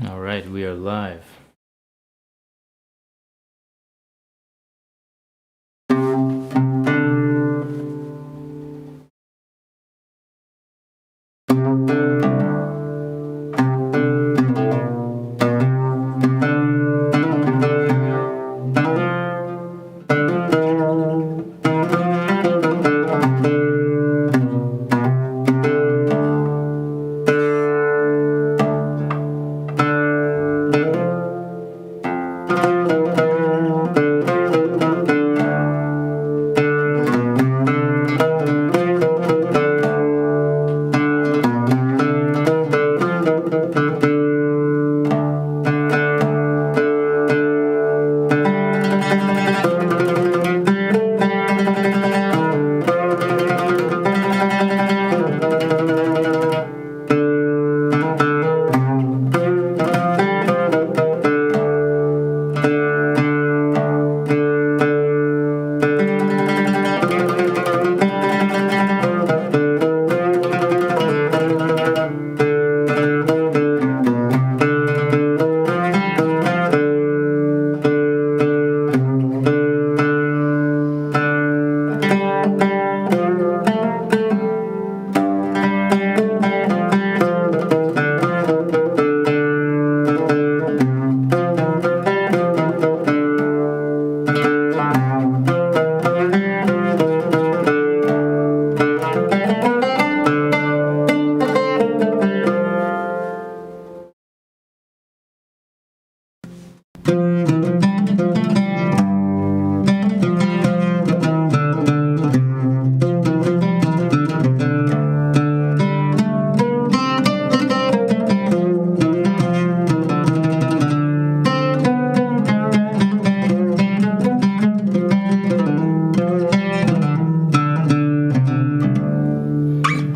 All right, we are live.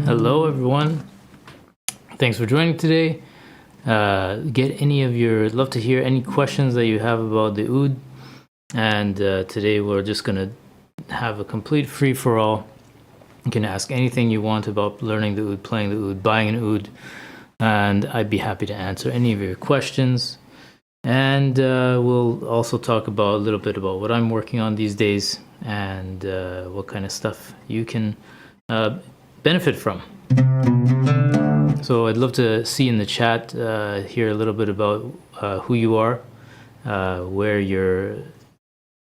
Hello, everyone. Thanks for joining today. Love to hear any questions that you have about the oud. And today we're just gonna have a complete free-for-all. You can ask anything you want about learning the oud, playing the oud, buying an oud, and I'd be happy to answer any of your questions. And we'll also talk a little bit about what I'm working on these days and what kind of stuff you can benefit from. So I'd love to see in the chat, hear a little bit about who you are, where you're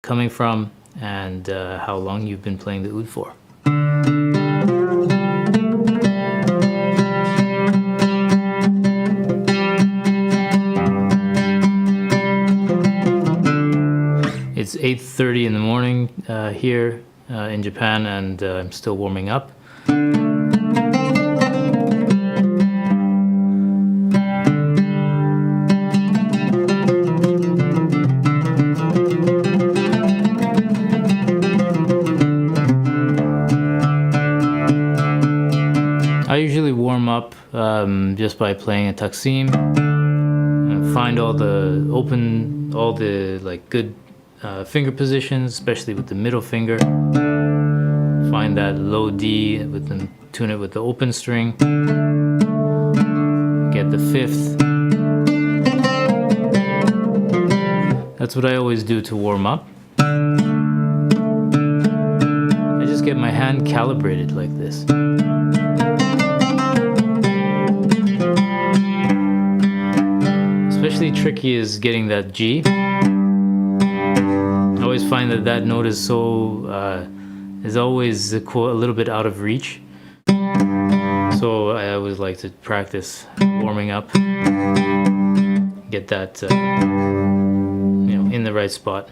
coming from, and how long you've been playing the oud for. It's 8:30 in the morning here in Japan, and I'm still warming up. I usually warm up just by playing a taksim, find all the like good finger positions, especially with the middle finger. Find that low D, tune it with the open string. Get the fifth. That's what I always do to warm up. I just get my hand calibrated like this. Especially tricky is getting that G. I always find that note is always a little bit out of reach. So I always like to practice warming up, get that in the right spot.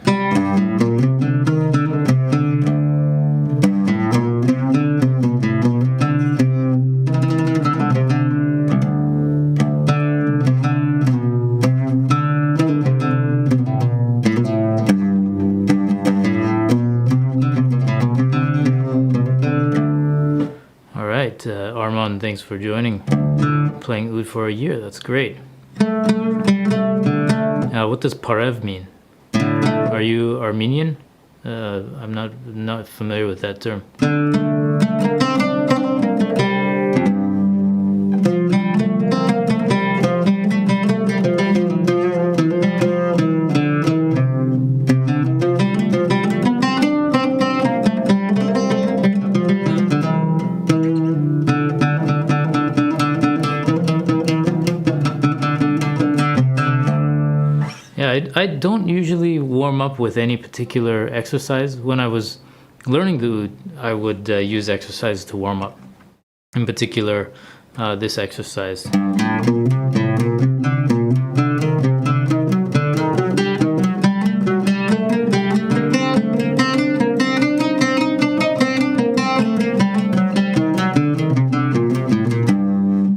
Armand, thanks for joining. Playing oud for a year, that's great. What does parev mean? Are you Armenian? I'm not familiar with that term. I don't usually warm up with any particular exercise. When I was learning the oud, I would use exercise to warm up. In particular, this exercise.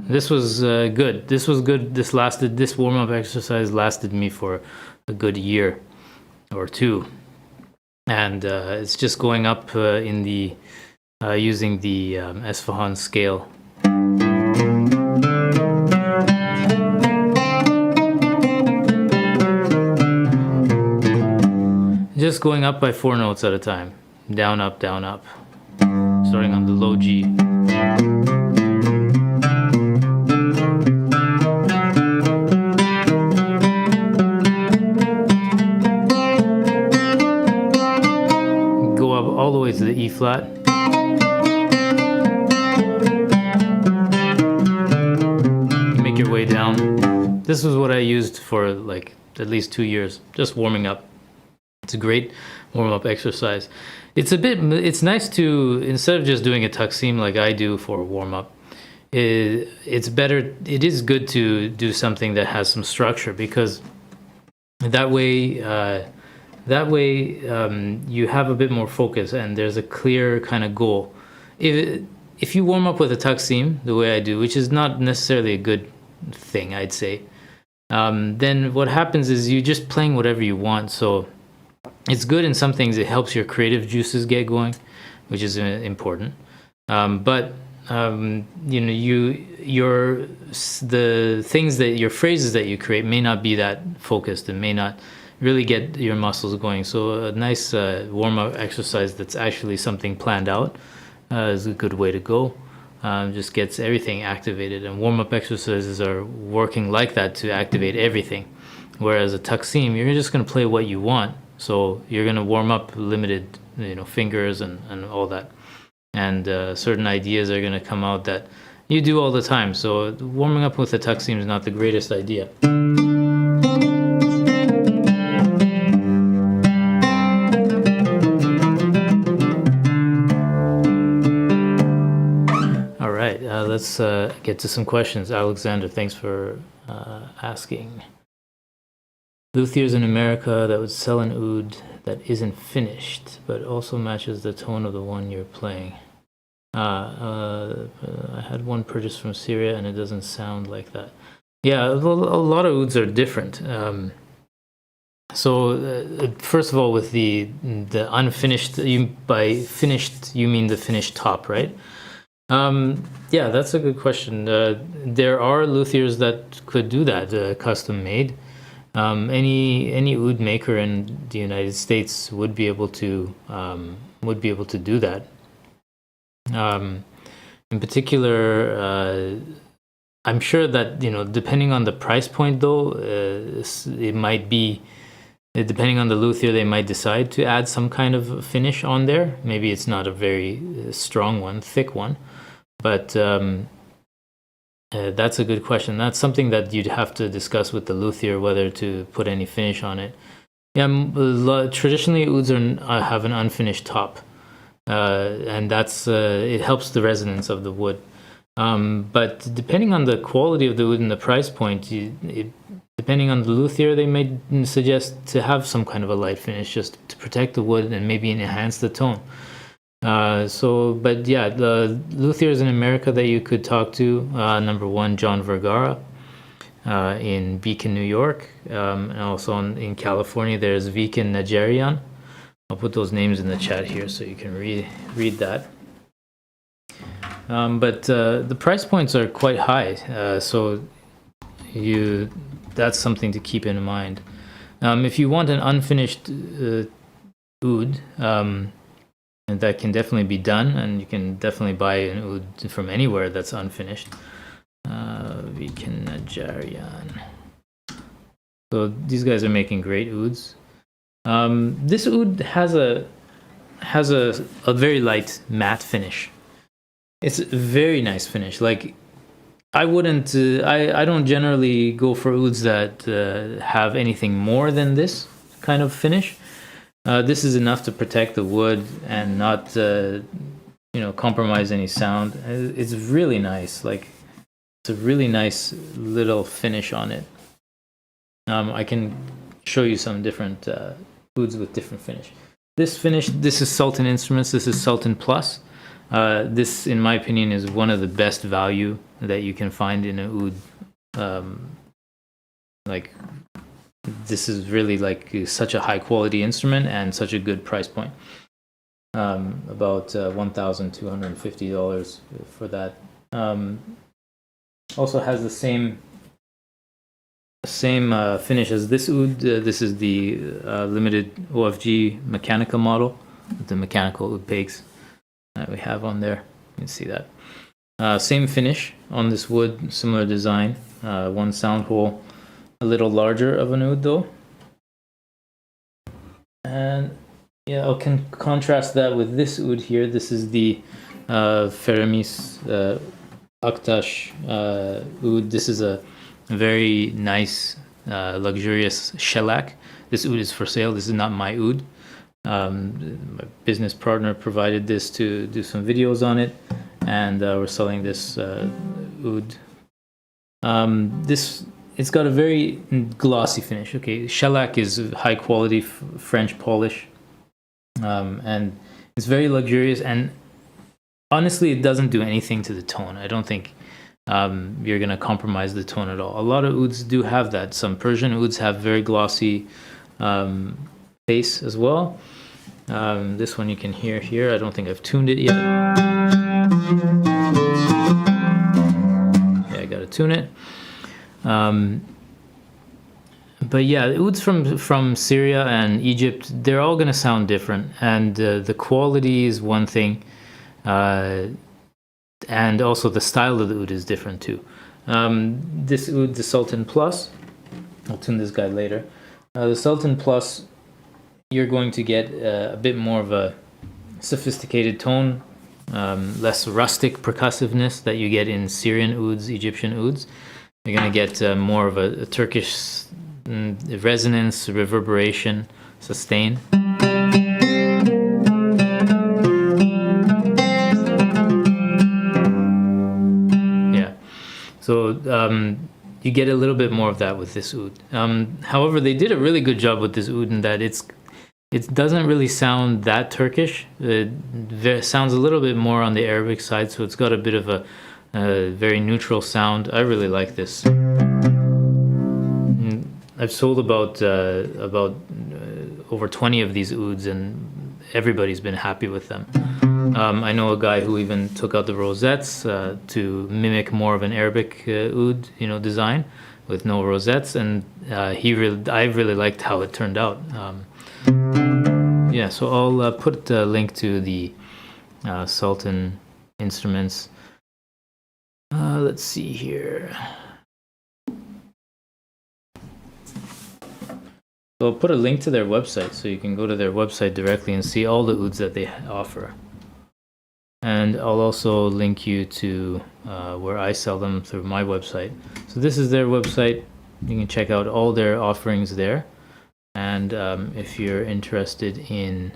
This was good. This was good. This warm-up exercise lasted me for a good year or two. And it's just going up in the using the Esfahan scale. Just going up by 4 notes at a time. Down, up, starting on the low G. Go up all the way to the E flat. Make your way down. This was what I used for like at least 2 years, just warming up. It's a great warm-up exercise. It's nice to, instead of just doing a taksim like I do for warm-up, it is good to do something that has some structure, because that way you have a bit more focus and there's a clear kind of goal. If you warm up with a taksim the way I do, which is not necessarily a good thing, I'd say, then what happens is you're just playing whatever you want. So it's good in some things. It helps your creative juices get going, which is important. But the things that your phrases that you create may not be that focused and may not really get your muscles going. So a nice warm-up exercise that's actually something planned out is a good way to go. Just gets everything activated, and warm-up exercises are working like that to activate everything. Whereas a taksim, you're just going to play what you want. So you're going to warm up limited, fingers and all that. And certain ideas are going to come out that you do all the time. So warming up with a taksim is not the greatest idea. All right, let's get to some questions. Alexander, thanks for asking. Luthiers in America that would sell an oud that isn't finished, but also matches the tone of the one you're playing. I had one purchased from Syria, and it doesn't sound like that. Yeah, a lot of ouds are different. So first of all, with the unfinished, by finished you mean the finished top, right? Yeah, that's a good question. There are luthiers that could do that, custom made. Any oud maker in the United States would be able to do that. In particular, I'm sure that depending on the price point, though, it might be, depending on the luthier, they might decide to add some kind of finish on there. Maybe it's not a very strong one, thick one, but that's a good question. That's something that you'd have to discuss with the luthier, whether to put any finish on it. Yeah, traditionally ouds have an unfinished top, and that's it helps the resonance of the wood. But depending on the quality of the wood and the price point, depending on the luthier, they may suggest to have some kind of a light finish just to protect the wood and maybe enhance the tone. But yeah, the luthiers in America that you could talk to, number one, John Vergara in Beacon, New York, and also in California, there's Viken Najarian. I'll put those names in the chat here so you can read that. But the price points are quite high, so that's something to keep in mind. If you want an unfinished oud, and that can definitely be done, and you can definitely buy an oud from anywhere that's unfinished. Viken Najarian. So these guys are making great ouds. This oud has a very light matte finish. It's a very nice finish. Like, I wouldn't. I don't generally go for ouds that have anything more than this kind of finish. This is enough to protect the wood and not, compromise any sound. It's really nice. Like, it's a really nice little finish on it. I can show you some different ouds with different finish. This is Sultan Instruments. This is Sultan Plus. This, in my opinion, is one of the best value that you can find in an oud. Like, this is really like such a high quality instrument and such a good price point. About $1,250 for that. Also has the same finish as this oud. This is the limited OFG mechanical model with the mechanical oud pegs that we have on there. You can see that. Same finish on this wood, similar design. One sound hole, a little larger of an oud though. And yeah, I can contrast that with this oud here. This is the Feramis Aktash oud. This is a very nice, luxurious shellac. This oud is for sale. This is not my oud. My business partner provided this to do some videos on it, and we're selling this oud. It's got a very glossy finish. Okay, shellac is high quality French polish, and it's very luxurious. And honestly, it doesn't do anything to the tone. I don't think you're gonna compromise the tone at all. A lot of ouds do have that. Some Persian ouds have very glossy bass as well. This one you can hear here. I don't think I've tuned it yet. Yeah, I gotta tune it. But yeah, the ouds from Syria and Egypt, they're all gonna sound different, and the quality is one thing, and also the style of the oud is different too. This oud, the Sultan Plus, I'll tune this guy later. The Sultan Plus, you're going to get a bit more of a sophisticated tone, less rustic percussiveness that you get in Syrian ouds, Egyptian ouds. You're going to get more of a Turkish resonance, reverberation, sustain. Yeah. So you get a little bit more of that with this oud. However, they did a really good job with this oud in that it doesn't really sound that Turkish. It sounds a little bit more on the Arabic side, so it's got a bit of a very neutral sound. I really like this. I've sold about over 20 of these ouds, and everybody's been happy with them. I know a guy who even took out the rosettes to mimic more of an Arabic oud, design with no rosettes, and I really liked how it turned out. Yeah, so I'll put a link to the Sultan Instruments. Let's see here. So I'll put a link to their website, so you can go to their website directly and see all the ouds that they offer. And I'll also link you to where I sell them through my website. So this is their website. You can check out all their offerings there. And if you're interested in,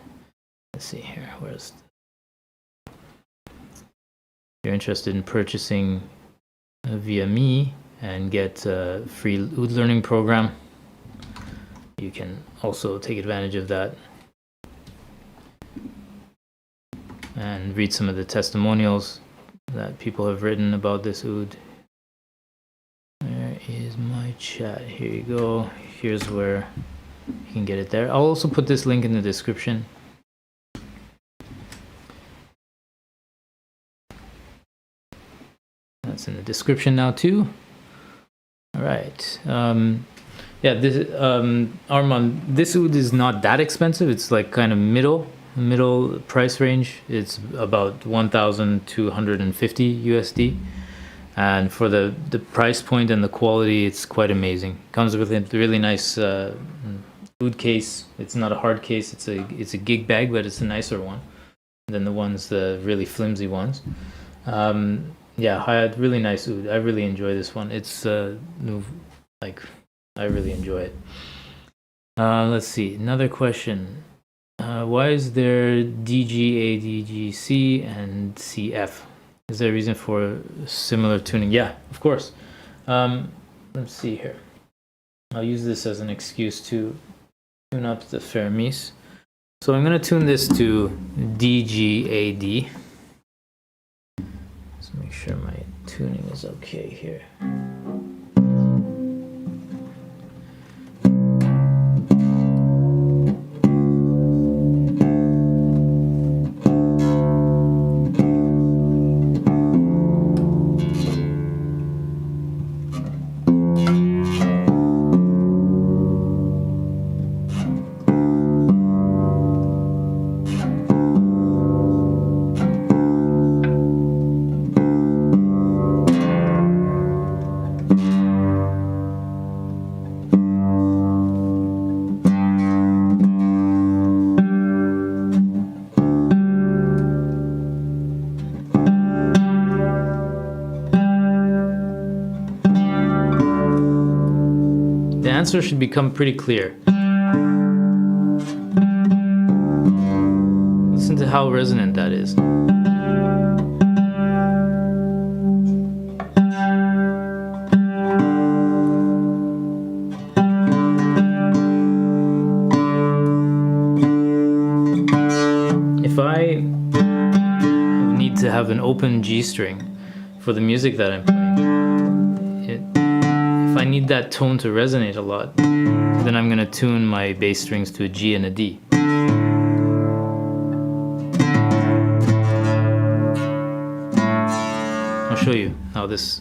let's see here, you're interested in purchasing via me and get a free oud learning program, you can also take advantage of that and read some of the testimonials that people have written about this oud. There is my chat. Here you go. Here's where you can get it there. I'll also put this link in the description. That's in the description now too. All right. Yeah, this Armand, this oud is not that expensive. It's like kind of middle price range. It's about 1,250 USD, and for the price point and the quality, it's quite amazing. Comes with a really nice oud case. It's not a hard case. It's a gig bag, but it's a nicer one than the really flimsy ones. Yeah, Hayat, really nice oud. I really enjoy this one. It's like I really enjoy it. Let's see, another question. Why is there DG, ADGC, and CF? Is there a reason for similar tuning? Yeah, of course. Let's see here. I'll use this as an excuse to tune up the Fermis. So I'm going to tune this to DGAD. Let's make sure my tuning is okay here. The answer should become pretty clear. Listen to how resonant that is. If I need to have an open G string for the music that I'm playing, if I need that tone to resonate a lot, then I'm going to tune my bass strings to a G and a D. I'll show you how this...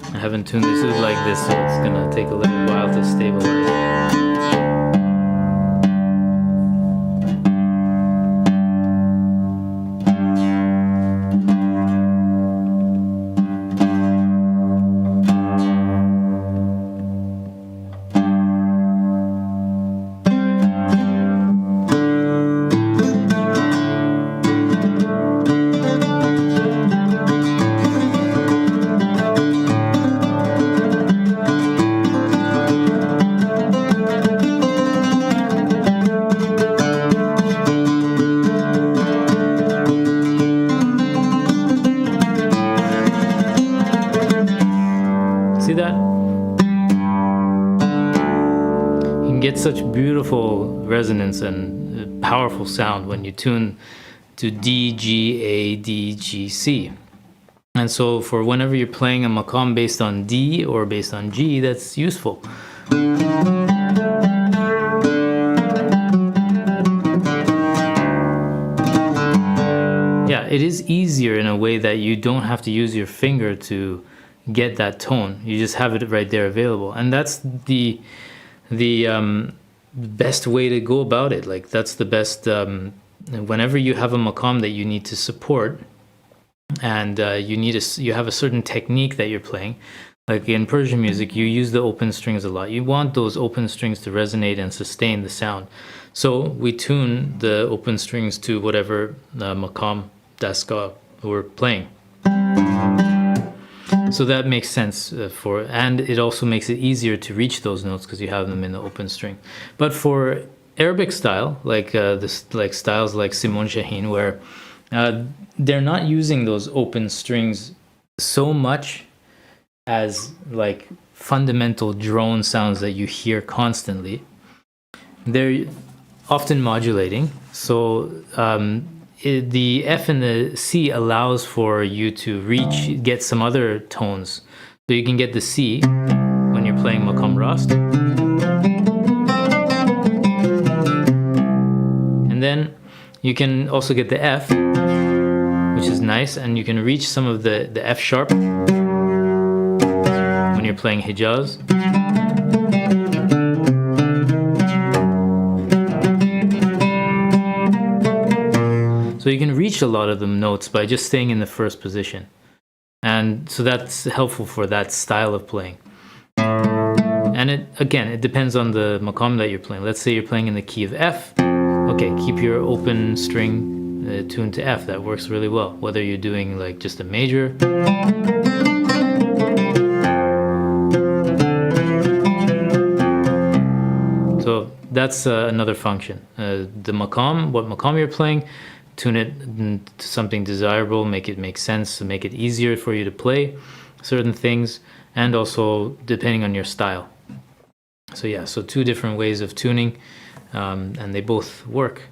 I haven't tuned this oud like this, so it's gonna take a little while to stabilize. See that? You can get such beautiful resonance and powerful sound when you tune to D, G, A, D, G, C. And so for whenever you're playing a maqam based on D or based on G, that's useful. Yeah, it is easier in a way that you don't have to use your finger to get that tone. You just have it right there available, and that's the best way to go about it. Like that's the best. Whenever you have a maqam that you need to support, and you have a certain technique that you're playing, like in Persian music, you use the open strings a lot. You want those open strings to resonate and sustain the sound. So we tune the open strings to whatever maqam daska we're playing. So that makes sense and it also makes it easier to reach those notes because you have them in the open string. But for Arabic style, like styles like Simon Shaheen, where they're not using those open strings so much as like fundamental drone sounds that you hear constantly. They're often modulating, so the F and the C allows for you to get some other tones. So you can get the C when you're playing maqam rast, and then you can also get the F, which is nice, and you can reach some of the F sharp when you're playing Hijaz. So you can reach a lot of the notes by just staying in the first position. And so that's helpful for that style of playing. And it depends on the maqam that you're playing. Let's say you're playing in the key of F. Okay, keep your open string tuned to F. That works really well. Whether you're doing like just a major. So that's another function. The maqam, what maqam you're playing, tune it to something desirable, make it make sense, to make it easier for you to play certain things, and also depending on your style. So yeah, so two different ways of tuning, and they both work.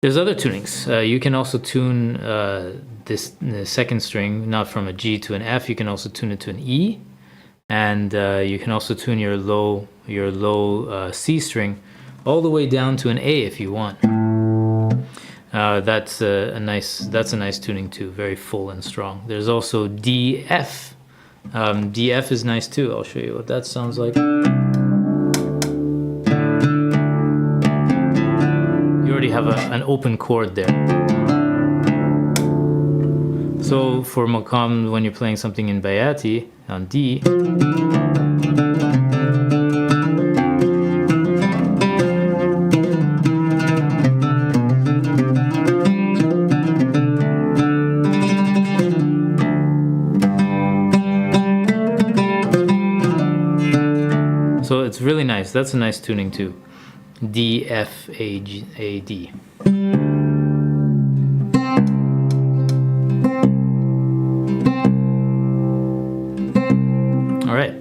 There's other tunings. You can also tune the second string, not from a G to an F. You can also tune it to an E, and you can also tune your low C string all the way down to an A if you want. That's a nice tuning too, very full and strong. There's also DF. DF is nice too. I'll show you what that sounds like. You already have an open chord there. So for maqam, when you're playing something in bayati on D, so it's really nice. That's a nice tuning too. D, F, A, G, A, D. All right,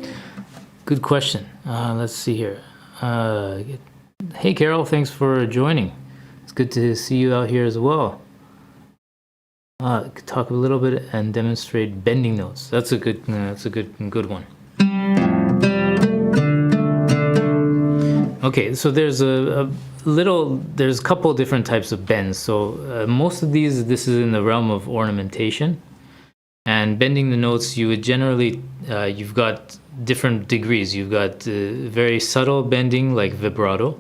good question. Let's see here. Hey Carol, thanks for joining. It's good to see you out here as well. Talk a little bit and demonstrate bending notes. That's a good one. Okay, so there's a couple different types of bends. So most of this is in the realm of ornamentation. And bending the notes, you would generally, you've got different degrees. You've got very subtle bending like vibrato.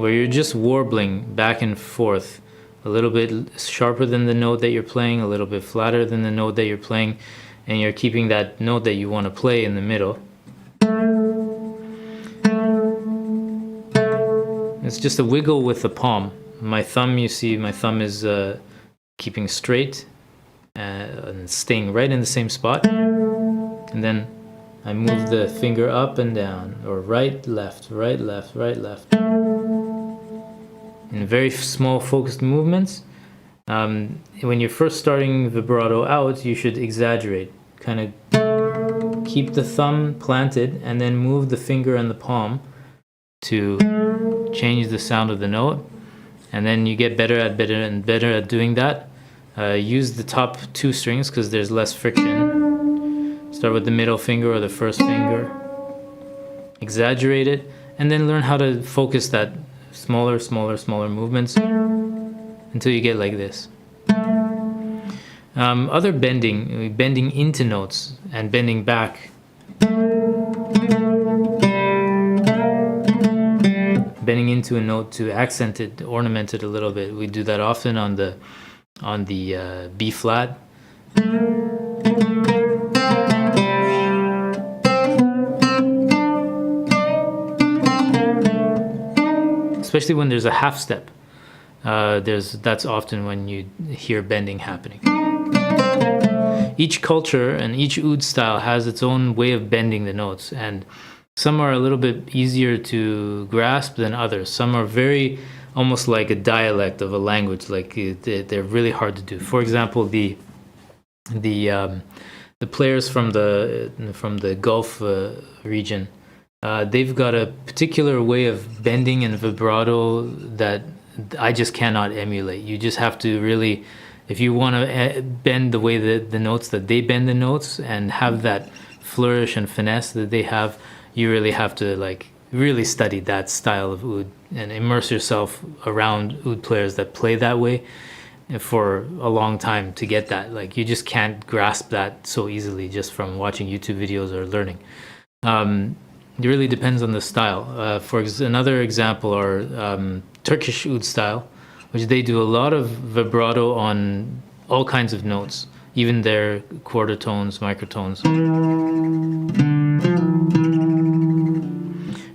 Where you're just warbling back and forth, a little bit sharper than the note that you're playing, a little bit flatter than the note that you're playing, and you're keeping that note that you want to play in the middle. It's just a wiggle with the palm. My thumb, you see, my thumb is keeping straight and staying right in the same spot. And then I move the finger up and down, or right, left, right, left, right, left. In very small focused movements. When you're first starting vibrato out, you should exaggerate. Kind of keep the thumb planted and then move the finger and the palm to change the sound of the note. And then you get better at doing that. Use the top two strings because there's less friction. Start with the middle finger or the first finger. Exaggerate it, and then learn how to focus that smaller movements until you get like this. Other bending into notes and bending back. Bending into a note to accent it, ornament it a little bit. We do that often on the B flat. Especially when there's a half step. That's often when you hear bending happening. Each culture and each oud style has its own way of bending the notes, and some are a little bit easier to grasp than others. Some are very almost like a dialect of a language, like they're really hard to do. For example, the players from the Gulf region, they've got a particular way of bending and vibrato that I just cannot emulate. You just have to really, if you want to bend the way that the notes that they bend the notes and have that flourish and finesse that they have, you really have to like really study that style of oud and immerse yourself around oud players that play that way for a long time to get that. Like you just can't grasp that so easily just from watching YouTube videos or learning. It really depends on the style. Another example are Turkish oud style, which they do a lot of vibrato on all kinds of notes, even their quarter tones, microtones.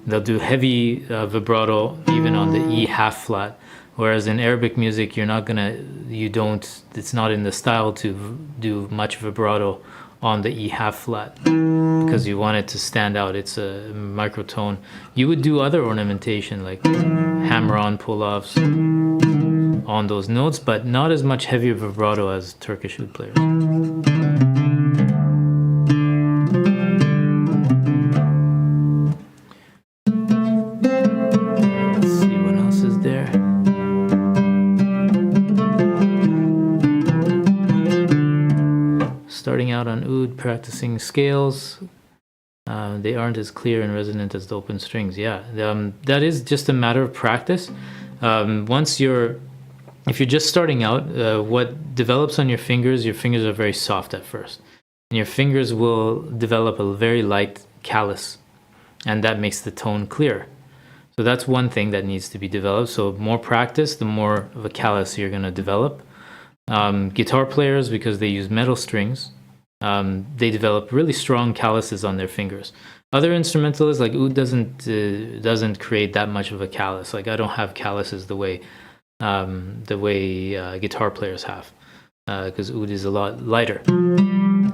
They'll do heavy vibrato even on the E half flat, whereas in Arabic music it's not in the style to do much vibrato on the E half flat because you want it to stand out. It's a microtone. You would do other ornamentation like hammer-on pull-offs on those notes, but not as much heavy vibrato as Turkish oud players. Let's see what else is there. Starting out on oud, practicing scales. They aren't as clear and resonant as the open strings. Yeah, that is just a matter of practice. If you're just starting out, what develops on your fingers are very soft at first. And your fingers will develop a very light callus, and that makes the tone clear. So that's one thing that needs to be developed. So more practice, the more of a callus you're going to develop. Guitar players, because they use metal strings, they develop really strong calluses on their fingers. Other instrumentalists, like oud, doesn't create that much of a callus. Like I don't have calluses the way guitar players have, because oud is a lot lighter.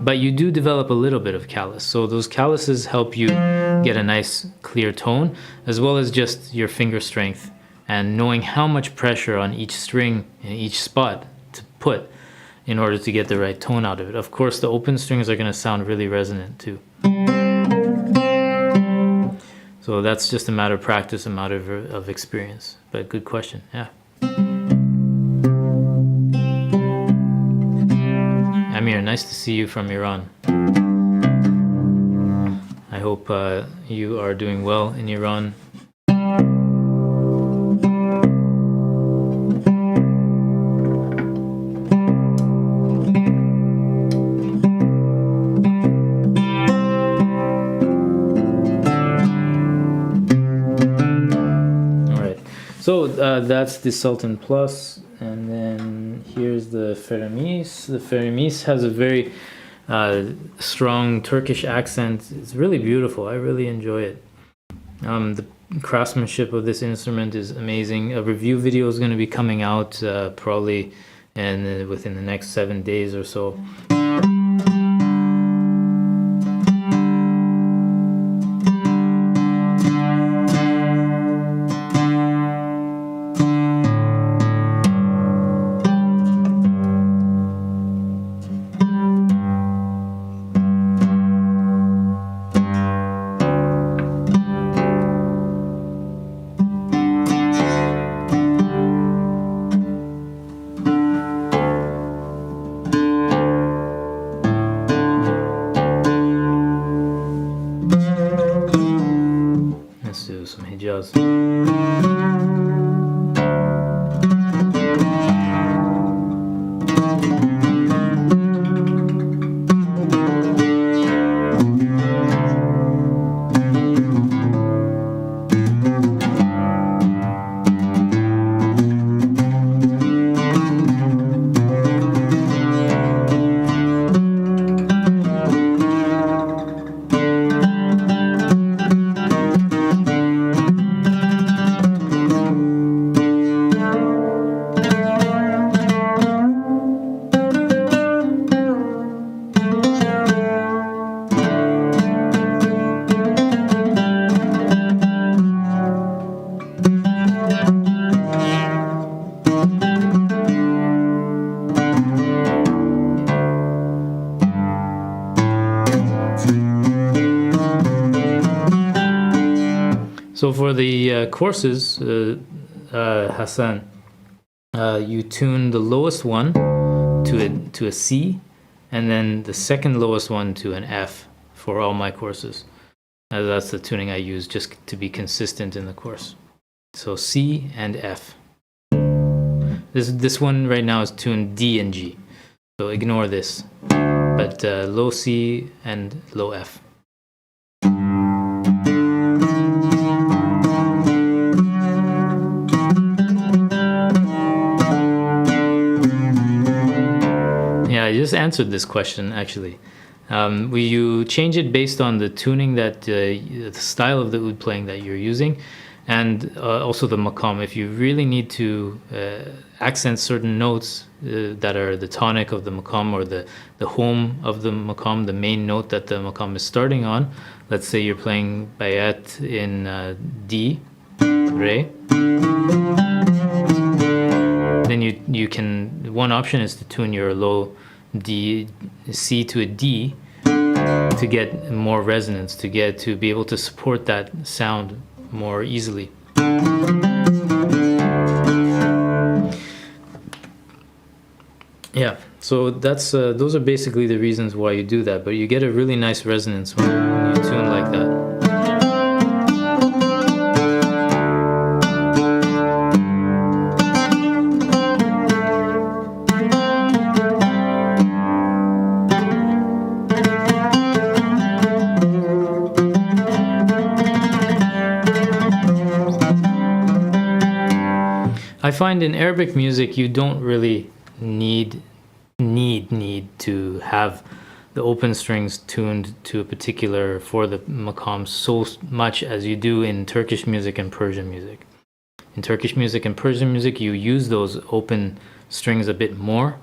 But you do develop a little bit of callus. So those calluses help you get a nice clear tone, as well as just your finger strength and knowing how much pressure on each string in each spot to put in order to get the right tone out of it. Of course, the open strings are going to sound really resonant too. So that's just a matter of practice, a matter of experience. But good question, yeah. Amir, nice to see you from Iran. I hope you are doing well in Iran. So that's the Sultan Plus, and then here's the Feramis. The Feramis has a very strong Turkish accent. It's really beautiful. I really enjoy it. The craftsmanship of this instrument is amazing. A review video is going to be coming out probably within the next 7 days or so. Some Hijaz. So for the courses, Hassan, you tune the lowest one to a C, and then the second lowest one to an F for all my courses. That's the tuning I use just to be consistent in the course. So C and F. This one right now is tuned D and G, so ignore this. But low C and low F. just answered this question actually. You change it based on the tuning that the style of the oud playing that you're using, and also the maqam. If you really need to accent certain notes that are the tonic of the maqam or the home of the maqam, the main note that the maqam is starting on. Let's say you're playing bayat in D, re. Then you can, one option is to tune your low D, C to a D to get more resonance, to be able to support that sound more easily. Yeah, so that's those are basically the reasons why you do that, but you get a really nice resonance when you tune like that. I find in Arabic music you don't really need to have the open strings tuned to a particular for the maqam so much as you do in Turkish music and Persian music. In Turkish music and Persian music, you use those open strings a bit more,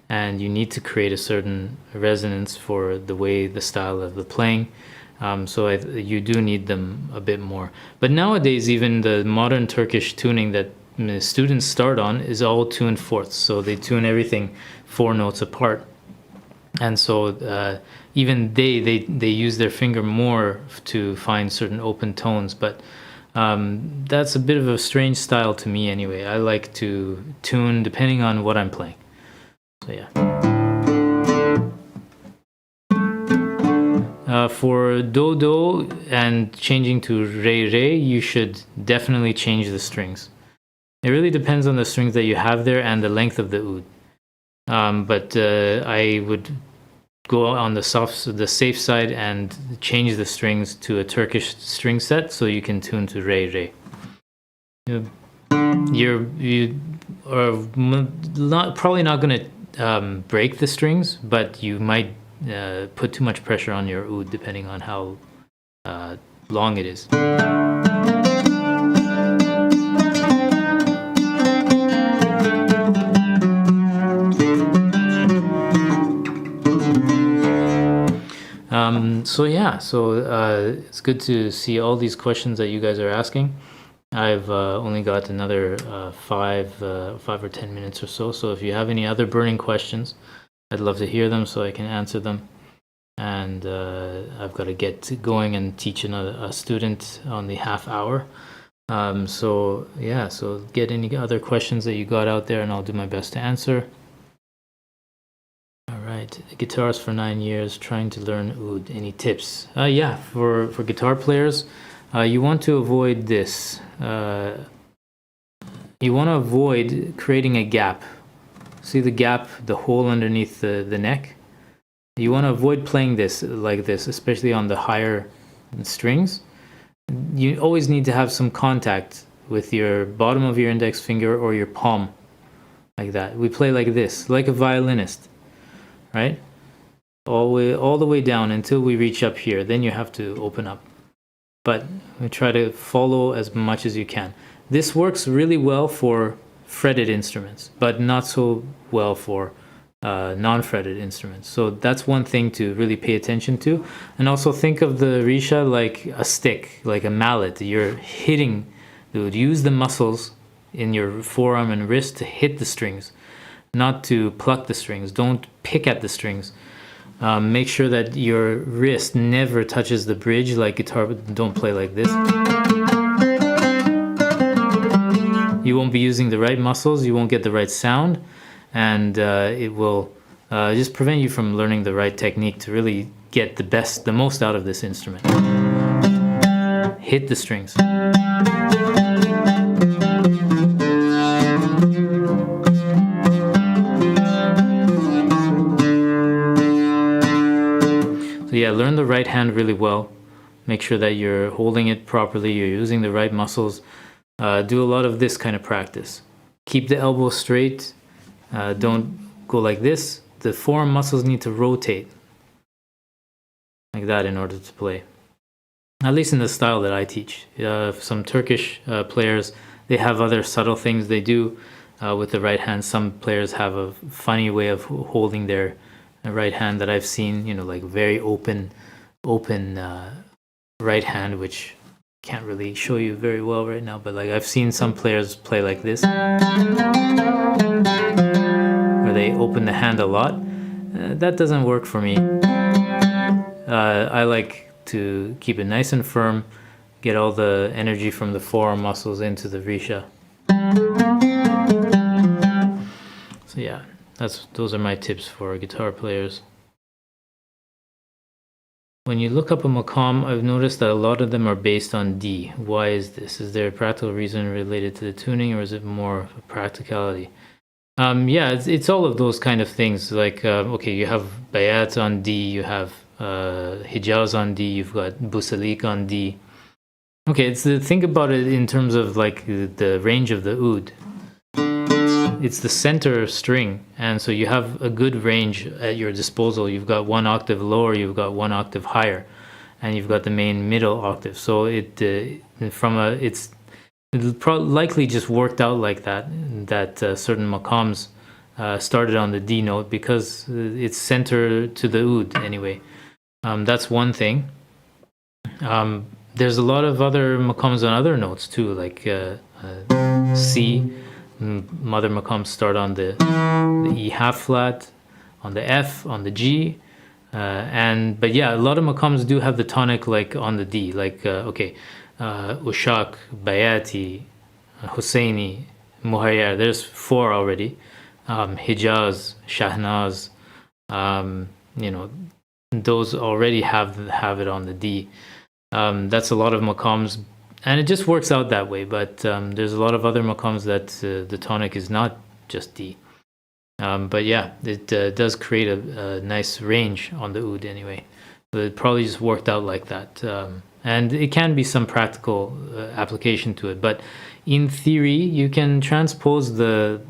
and you need to create a certain resonance for the way, the style of the playing. You do need them a bit more. But nowadays, even the modern Turkish tuning that students start on is all tuned fourths, so they tune everything 4 notes apart, and so even they use their finger more to find certain open tones, but that's a bit of a strange style to me anyway. I like to tune depending on what I'm playing, so yeah. For do and changing to re, you should definitely change the strings. It really depends on the strings that you have there and the length of the oud. But I would go on the safe side and change the strings to a Turkish string set so you can tune to re. You are probably not going to break the strings, but you might put too much pressure on your oud depending on how long it is. It's good to see all these questions that you guys are asking. I've only got another 5 or 10 minutes or so. So if you have any other burning questions, I'd love to hear them so I can answer them. And I've got to get going and teach a student on the half hour. So get any other questions that you got out there, and I'll do my best to answer. Guitars for 9 years, trying to learn oud. Any tips? For guitar players, you want to avoid this. You want to avoid creating a gap. See the gap, the hole underneath the neck? You want to avoid playing this like this, especially on the higher strings. You always need to have some contact with your bottom of your index finger or your palm, like that. We play like this, like a violinist, right? All the way down until we reach up here. Then you have to open up. But we try to follow as much as you can. This works really well for fretted instruments, but not so well for non-fretted instruments. So that's one thing to really pay attention to. And also think of the risha like a stick, like a mallet. You're hitting, dude. Use the muscles in your forearm and wrist to hit the strings, not to pluck the strings. Don't pick at the strings. Make sure that your wrist never touches the bridge like guitar. Don't play like this. You won't be using the right muscles, you won't get the right sound, and it will just prevent you from learning the right technique to really get the most out of this instrument. Hit the strings. So yeah, learn the right hand really well. Make sure that you're holding it properly, you're using the right muscles. Do a lot of this kind of practice. Keep the elbow straight. Don't go like this. the forearm muscles need to rotate like that in order to play. At least in the style that I teach. Some Turkish players, they have other subtle things they do with the right hand. Some players have a funny way of holding their right hand that I've seen, you know, like very open right hand, which can't really show you very well right now, but like I've seen some players play like this, where they open the hand a lot. That doesn't work for me. I like to keep it nice and firm, get all the energy from the forearm muscles into the risha. So yeah, those are my tips for guitar players. When you look up a maqam, I've noticed that a lot of them are based on D. Why is this? Is there a practical reason related to the tuning, or is it more of a practicality? Yeah, it's all of those kind of things. Like, okay, you have bayat on D, you have hijaz on D, you've got busalik on D. Okay, think about it in terms of like the range of the oud. It's the center string, and so you have a good range at your disposal. You've got one octave lower, you've got one octave higher, and you've got the main middle octave. So it's likely just worked out like that certain maqams started on the D note because it's center to the oud anyway. That's one thing. There's a lot of other maqams on other notes too, like C. Mother maqams start on the E half flat, on the F, on the G, but yeah, a lot of maqams do have the tonic like on the D, like Ushak, Bayati, Husseini, Muhayyar. There's 4 already. Hijaz, Shahnaz, you know, those already have it on the D. That's a lot of maqams. And it just works out that way, but there's a lot of other maqams that the tonic is not just D. But yeah, it does create a nice range on the oud anyway. So it probably just worked out like that. And it can be some practical application to it, but in theory, you can transpose the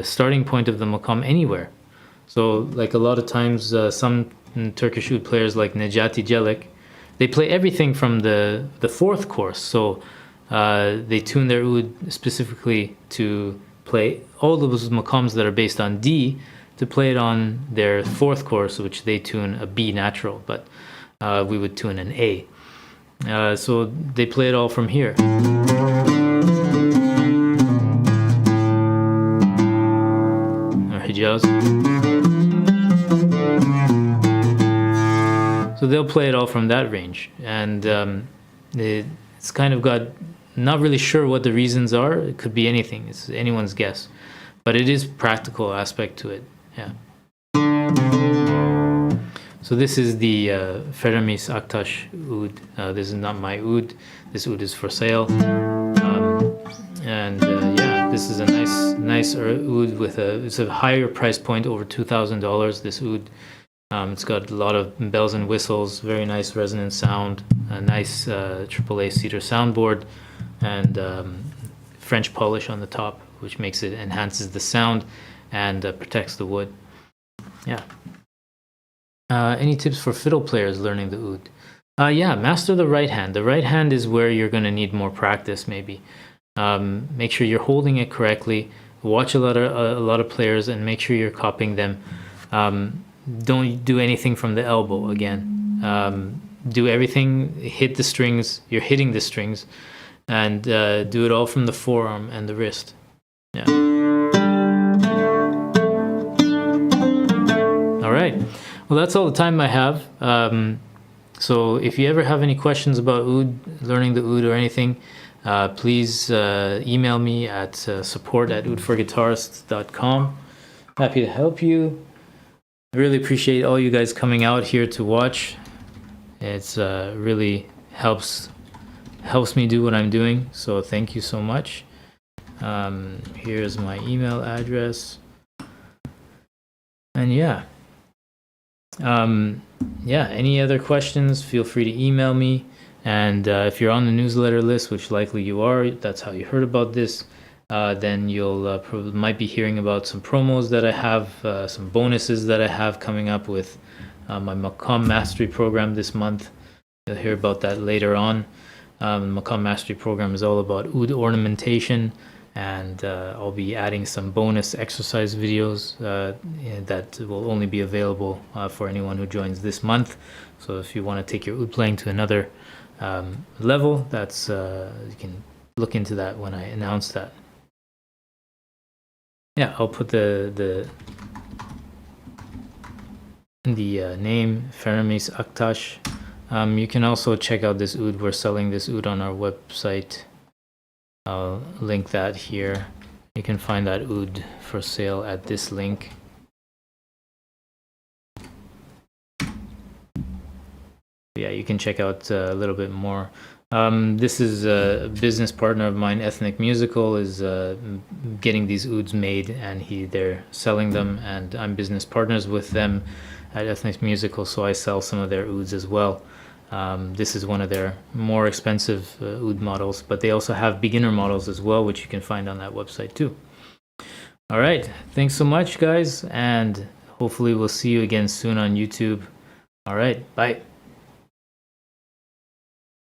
starting point of the maqam anywhere. So like a lot of times, some Turkish oud players like Necati Celik, they play everything from the 4th course. So they tune their oud specifically to play all those maqams that are based on D, to play it on their 4th course, which they tune a B natural, but we would tune an A. So they play it all from here. Hijaz. So they'll play it all from that range, and it's kind of got, not really sure what the reasons are. It could be anything. It's anyone's guess, but it is practical aspect to it. Yeah. So this is the Feramis Aktash oud. This is not my oud. This oud is for sale, and yeah, this is a nice oud with it's a higher price point, over $2,000. This oud. It's got a lot of bells and whistles, very nice resonant sound, a nice AAA cedar soundboard, and French polish on the top, which enhances the sound and protects the wood. Yeah. Any tips for fiddle players learning the oud? Yeah, master the right hand. The right hand is where you're going to need more practice, maybe. Make sure you're holding it correctly. Watch a lot of players and make sure you're copying them. Don't do anything from the elbow again. Do everything, hit the strings, you're hitting the strings, and do it all from the forearm and the wrist. Yeah. All right. Well, that's all the time I have. So if you ever have any questions about oud, learning the oud or anything, please email me at support@OudforGuitarists.com. Happy to help you. I really appreciate all you guys coming out here to watch. It's really helps me do what I'm doing, so thank you so much. Here's my email address, and yeah, any other questions, feel free to email me. And if you're on the newsletter list, which likely you are, that's how you heard about this, then you'll might be hearing about some promos that I have, some bonuses that I have coming up with my Maqam Mastery program this month. You'll hear about that later on. Maqam Mastery program is all about Oud ornamentation, and I'll be adding some bonus exercise videos that will only be available for anyone who joins this month. So if you want to take your Oud playing to another level, that's you can look into that when I announce that. Yeah, I'll put the name Faramis Aktash. You can also check out this Oud. We're selling this Oud on our website. I'll link that here. You can find that Oud for sale at this link. Yeah, you can check out a little bit more. This is a business partner of mine, Ethnic Musical, is getting these Ouds made, and they're selling them, and I'm business partners with them at Ethnic Musical, so I sell some of their Ouds as well. This is one of their more expensive Oud models, but they also have beginner models as well, which you can find on that website too. All right, thanks so much, guys, and hopefully we'll see you again soon on YouTube. All right, bye.